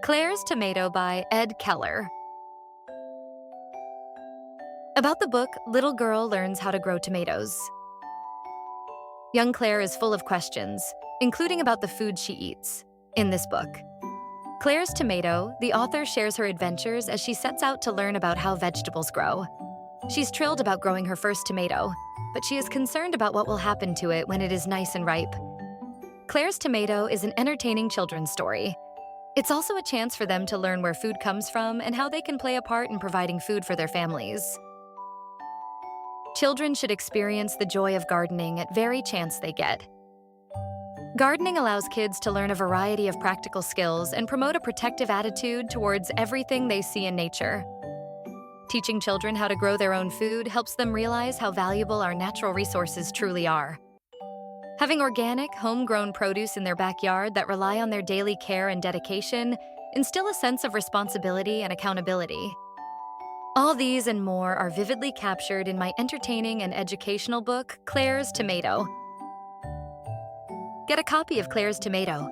Claire's Tomato by Ed Keller. About the book, little girl learns how to grow tomatoes. Young Claire is full of questions, including about the food she eats, in this book. Claire's Tomato, the author shares her adventures as she sets out to learn about how vegetables grow. She's thrilled about growing her first tomato, but she is concerned about what will happen to it when it is nice and ripe. Claire's Tomato is an entertaining children's story. It's also a chance for them to learn where food comes from and how they can play a part in providing food for their families. Children should experience the joy of gardening at every chance they get. Gardening allows kids to learn a variety of practical skills and promote a protective attitude towards everything they see in nature. Teaching children how to grow their own food helps them realize how valuable our natural resources truly are. Having organic, homegrown produce in their backyard that rely on their daily care and dedication instill a sense of responsibility and accountability. All these and more are vividly captured in my entertaining and educational book, Claire's Tomato. Get a copy of Claire's Tomato